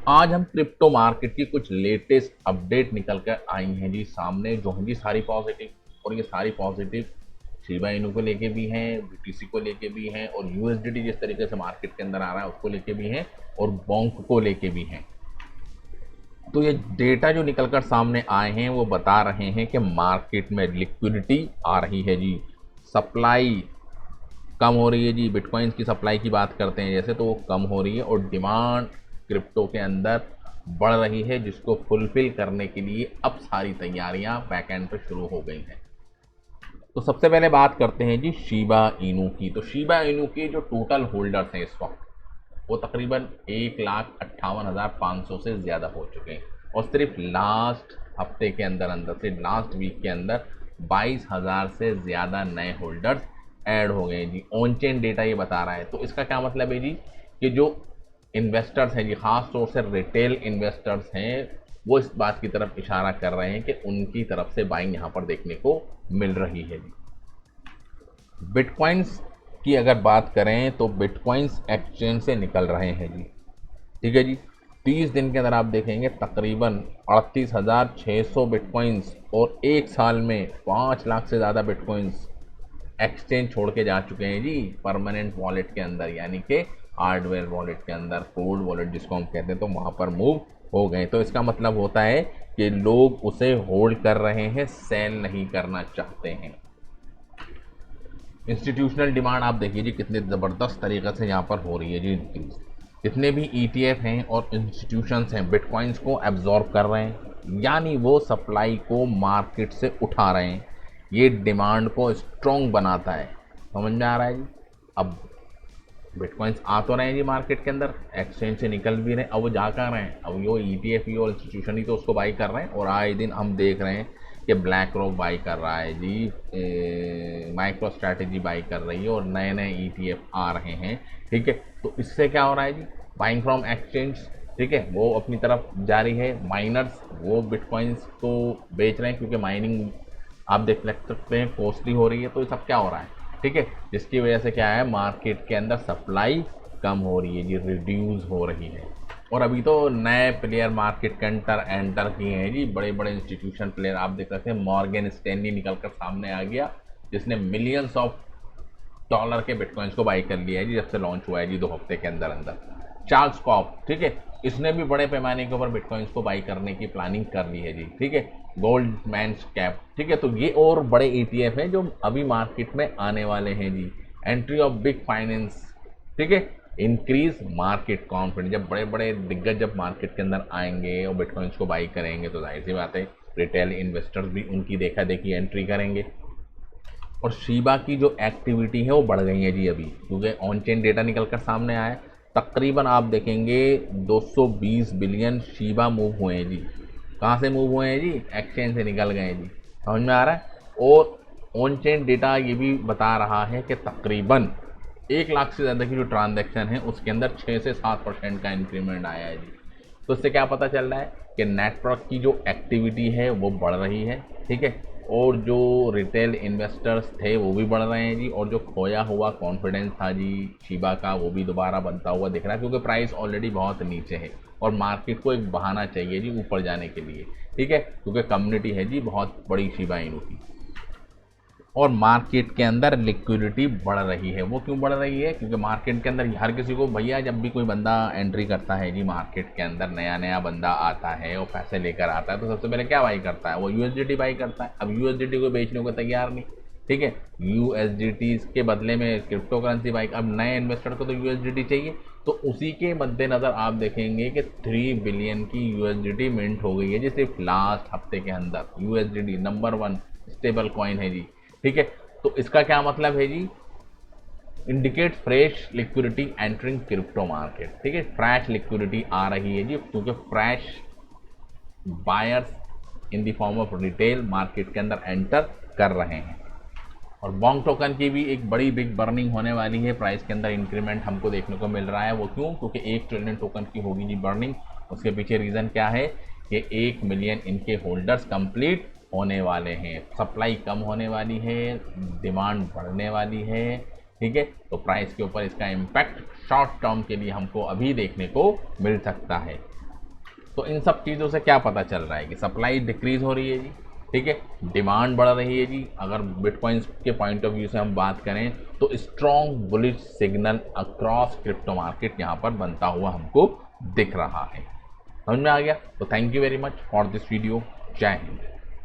आज हम crypto market की कुछ लेटेस्ट अपडेट निकल कर आई हैं जी सामने, जो हैं जी सारी पॉजिटिव। और ये सारी पॉजिटिव शिबा इनू को लेके भी हैं, बीटीसी को लेके भी हैं, और यूएसडीटी जिस तरीके से मार्केट के अंदर आ रहा है उसको लेके भी हैं, और बॉन्क को लेके भी हैं। तो ये डेटा जो निकल कर सामने आए हैं वो बता रहे हैं कि मार्केट में लिक्विडिटी आ रही है जी, सप्लाई कम हो रही है जी। बिटकॉइंस की सप्लाई की बात करते हैं जैसे, तो वो कम हो रही है, और डिमांड क्रिप्टो के अंदर बढ़ रही है, जिसको फुलफिल करने के लिए अब सारी तैयारियां बैकएंड पे शुरू हो गई हैं। तो सबसे पहले बात करते हैं जी शिबा इनू की। तो शिबा इनू के जो टोटल होल्डर्स हैं इस वक्त, वो तकरीबन 1,58,500 से ज़्यादा हो चुके हैं, और सिर्फ लास्ट हफ्ते के अंदर अंदर से लास्ट वीक के अंदर 22,000 से ज़्यादा नए होल्डर्स ऐड हो गए जी। ऑन चेन डेटा ये बता रहा है। तो इसका क्या मतलब है जी, कि जो इन्वेस्टर्स हैं जी, ख़ास तौर से रिटेल इन्वेस्टर्स हैं, वो इस बात की तरफ इशारा कर रहे हैं कि उनकी तरफ से बाइंग यहाँ पर देखने को मिल रही है जी। बिटकॉइंस की अगर बात करें तो बिटकॉइंस एक्सचेंज से निकल रहे हैं जी, ठीक है जी। 30 दिन के अंदर आप देखेंगे तकरीबन 38,600 बिटकॉइंस, और एक साल में 5 लाख से ज़्यादा बिटकॉइंस एक्सचेंज छोड़ के जा चुके हैं जी परमानेंट वॉलेट के अंदर, यानी कि हार्डवेयर वॉलेट के अंदर, कोल्ड वॉलेट जिसको हम कहते हैं, तो वहाँ पर मूव हो गए। तो इसका मतलब होता है कि लोग उसे होल्ड कर रहे हैं, सेल नहीं करना चाहते हैं। इंस्टीट्यूशनल डिमांड आप देखिए जी कितने ज़बरदस्त तरीके से यहाँ पर हो रही है जी इंक्रीज। जितने भी ईटीएफ हैं और इंस्टीट्यूशंस हैं बिटकॉइंस को एब्जॉर्ब कर रहे हैं, यानी वो सप्लाई को मार्केट से उठा रहे हैं। ये डिमांड को स्ट्रॉन्ग बनाता है। समझ में आ रहा है जी। अब बिटकॉइंस आ तो रहे हैं जी मार्केट के अंदर, एक्सचेंज से निकल भी रहे हैं, अब वो जा कर रहे हैं, अब यो ईटीएफ ही और इंस्टीट्यूशन ही तो उसको बाई कर रहे हैं। और आए दिन हम देख रहे हैं कि ब्लैक रॉक बाई कर रहा है जी, माइक्रो स्ट्रैटेजी बाई कर रही है, और नए नए ईटीएफ आ रहे हैं, ठीक है। तो इससे क्या हो रहा है जी, बाइंग फ्रॉम एक्सचेंज, ठीक है, वो अपनी तरफ जारी है। माइनर्स वो बिटकॉइंस को बेच रहे हैं, क्योंकि माइनिंग आप देख सकते हैं कॉस्टली हो रही है। तो ये सब क्या हो रहा है, ठीक है, जिसकी वजह से क्या है, मार्केट के अंदर सप्लाई कम हो रही है जी, रिड्यूस हो रही है। और अभी तो नए प्लेयर मार्केट के अंदर एंटर किए हैं जी, बड़े बड़े इंस्टीट्यूशन प्लेयर आप देख सकते हैं। मॉर्गन स्टैनली निकल कर सामने आ गया, जिसने मिलियंस ऑफ डॉलर के बिटकॉइंस को बाई कर लिया है जी, जब से लॉन्च हुआ है जी 2 हफ्ते के अंदर अंदर। चार्ल्स कॉप, ठीक है, इसने भी बड़े पैमाने के ऊपर बिटकॉइंस को बाई करने की प्लानिंग कर ली है जी, ठीक है। गोल्डमैन कैप, ठीक है। तो ये और बड़े ईटीएफ हैं जो अभी मार्केट में आने वाले हैं जी। एंट्री ऑफ बिग फाइनेंस, ठीक है, इंक्रीज मार्केट कॉन्फिडेंस। जब बड़े बड़े दिग्गज जब मार्केट के अंदर आएंगे और बिटकॉइंस को बाई करेंगे, तो जाहिर सी बात है रिटेल इन्वेस्टर्स भी उनकी देखा देखी एंट्री करेंगे। और शिबा की जो एक्टिविटी है वो बढ़ गई है जी अभी, क्योंकि ऑन चेन डेटा निकल कर सामने आया है। तकरीबन आप देखेंगे 220 बिलियन शिबा मूव हुए हैं जी। कहाँ से मूव हुए हैं जी, एक्सचेंज से निकल गए हैं जी। समझ में आ रहा है। और ऑन चेन डेटा ये भी बता रहा है कि तकरीबन 1 लाख से ज़्यादा की जो ट्रांजैक्शन है उसके अंदर 6 से 7% का इंक्रीमेंट आया है जी। तो इससे क्या पता चल रहा है कि नेटवर्क की जो एक्टिविटी है वो बढ़ रही है, ठीक है। और जो रिटेल इन्वेस्टर्स थे वो भी बढ़ रहे हैं जी, और जो खोया हुआ कॉन्फिडेंस था जी शिबा का, वो भी दोबारा बनता हुआ दिख रहा है, क्योंकि प्राइस ऑलरेडी बहुत नीचे है और मार्केट को एक बहाना चाहिए जी ऊपर जाने के लिए, ठीक है, क्योंकि कम्युनिटी है जी बहुत बड़ी शिबा इनू की। और मार्केट के अंदर लिक्विडिटी बढ़ रही है। वो क्यों बढ़ रही है, क्योंकि मार्केट के अंदर हर किसी को, भैया जब भी कोई बंदा एंट्री करता है जी मार्केट के अंदर, नया नया बंदा आता है और पैसे लेकर आता है, तो सबसे पहले क्या बाई करता है, वो यूएसडीटी बाई करता है। अब यूएसडीटी को बेचने को तैयार नहीं, ठीक है, यूएसडीटी के बदले में क्रिप्टो करेंसी बाई। अब नए इन्वेस्टर को तो यूएसडीटी चाहिए, तो उसी के मद्देनज़र आप देखेंगे कि 3 बिलियन की यूएसडीटी मिंट हो गई है जी सिर्फ लास्ट हफ्ते के अंदर। यूएसडीटी नंबर 1 स्टेबल कॉइन है जी, ठीक है। तो इसका क्या मतलब है जी, indicate fresh liquidity entering crypto market, ठीक है। फ्रेश लिक्विडिटी आ रही है जी, क्योंकि fresh buyers in the form of retail market के अंदर एंटर कर रहे हैं। और बॉन्ग टोकन की भी एक बड़ी बिग बर्निंग होने वाली है, प्राइस के अंदर इंक्रीमेंट हमको देखने को मिल रहा है। वो क्यों, क्योंकि 1 ट्रिलियन टोकन की होगी जी बर्निंग। उसके पीछे रीज़न क्या है कि 1 मिलियन इनके होल्डर्स कंप्लीट होने वाले हैं, सप्लाई कम होने वाली है, डिमांड बढ़ने वाली है, ठीक है। तो प्राइस के ऊपर इसका इम्पैक्ट शॉर्ट टर्म के लिए हमको अभी देखने को मिल सकता है। तो इन सब चीज़ों से क्या पता चल रहा है कि सप्लाई डिक्रीज हो रही है जी, ठीक है, डिमांड बढ़ रही है जी। अगर बिटकॉइंस के पॉइंट ऑफ व्यू से हम बात करें तो strong bullish signal across crypto market यहाँ पर बनता हुआ हमको दिख रहा है। समझ में आ गया? तो thank you very much for this video. जय हिंद।